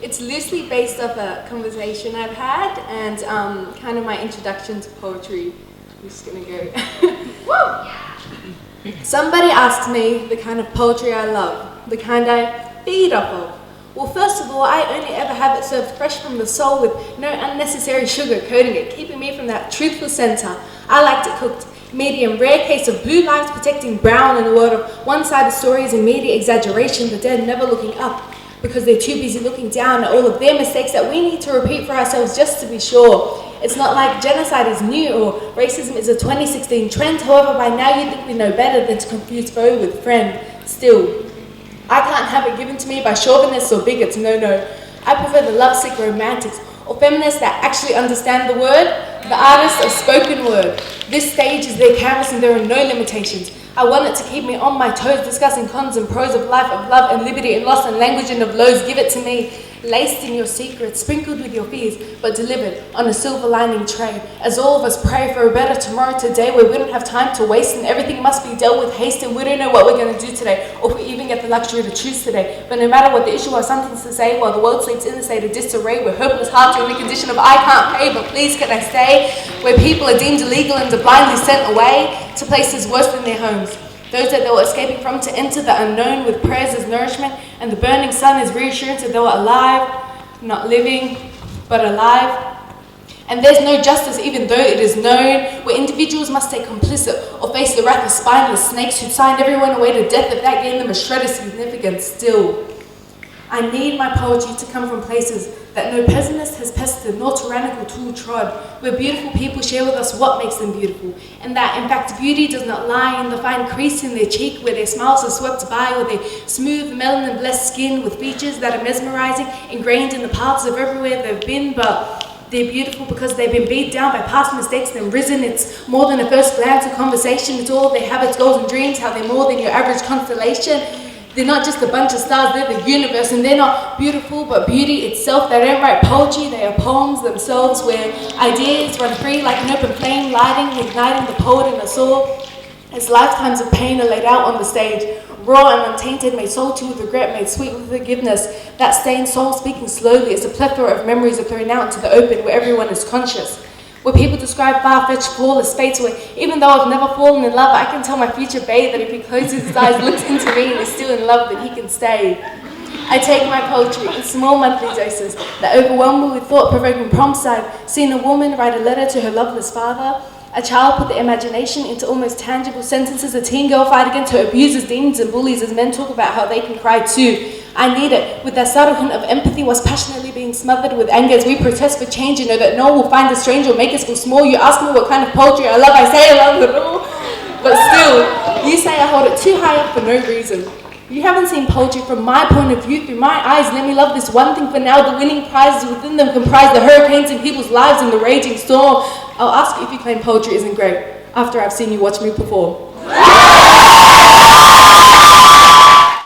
It's loosely based off a conversation I've had and kind of my introduction to poetry. I'm just gonna go. Woo! Somebody asked me the kind of poetry I love, the kind I feed off of. Well, first of all, I only ever have it served fresh from the soul with no unnecessary sugar coating it, keeping me from that truthful center. I liked it cooked medium rare, case of blue lives protecting brown in the world of one-sided stories and media exaggeration, the dead never looking up because they're too busy looking down at all of their mistakes that we need to repeat for ourselves just to be sure. It's not like genocide is new or racism is a 2016 trend. However, by now you think we know better than to confuse foe with friend. Still, I can't have it given to me by chauvinists or bigots, no. I prefer the lovesick romantics or feminists that actually understand the word, the artists of spoken word. This stage is their canvas and there are no limitations. I want it to keep me on my toes, discussing cons and pros of life, of love and liberty and loss and language and of lows. Give it to me, laced in your secrets, sprinkled with your fears, but delivered on a silver lining tray. As all of us pray for a better tomorrow today where we don't have time to waste and everything must be dealt with haste and we don't know what we're going to do today or if we even get the luxury to choose today. But no matter what the issue, our something to say while the world sleeps in a state of disarray. We're hopeless hearts in the condition of I can't pay, but please can I stay? Where people are deemed illegal and are blindly sent away to places worse than their homes. Those that they were escaping from to enter the unknown with prayers as nourishment and the burning sun as reassurance that they were alive, not living, but alive. And there's no justice even though it is known, where individuals must stay complicit or face the wrath of spineless snakes who signed everyone away to death if that gave them a shred of significance. Still, I need my poetry to come from places that no pessimist has pestered nor tyrannical tool trod, where beautiful people share with us what makes them beautiful, and that in fact beauty does not lie in the fine crease in their cheek where their smiles are swept by, or their smooth melanin blessed skin with features that are mesmerizing, ingrained in the paths of everywhere they've been, but they're beautiful because they've been beat down by past mistakes and risen. It's more than a first glance or conversation, it's all their habits, goals and dreams, how they're more than your average constellation. They're not just a bunch of stars, they're the universe, and they're not beautiful, but beauty itself. They don't write poetry, they are poems themselves, where ideas run free like an open flame, lighting, igniting the poet in us all. As lifetimes of pain are laid out on the stage, raw and untainted, made salty with regret, made sweet with forgiveness. That stained soul speaking slowly as a plethora of memories are thrown out into the open, where everyone is conscious. Where people describe far-fetched, flawless fates, where even though I've never fallen in love, I can tell my future babe that if he closes his eyes, looks into me and is still in love, then he can stay. I take my poetry in small monthly doses that overwhelm me with thought-provoking prompts. I've seen a woman write a letter to her loveless father, a child put their imagination into almost tangible sentences, a teen girl fight against her abusers, demons and bullies as men talk about how they can cry too. I need it, with that subtle hint of empathy whilst passionately being smothered with anger as we protest for change and know that no one will find us strange or make us feel small. You ask me what kind of poetry I love, I say I love it all. But still, you say I hold it too high up for no reason. You haven't seen poetry from my point of view, through my eyes. Let me love this one thing for now. The winning prizes within them comprise the hurricanes in people's lives and the raging storm. I'll ask you if you claim poetry isn't great after I've seen you watch me perform.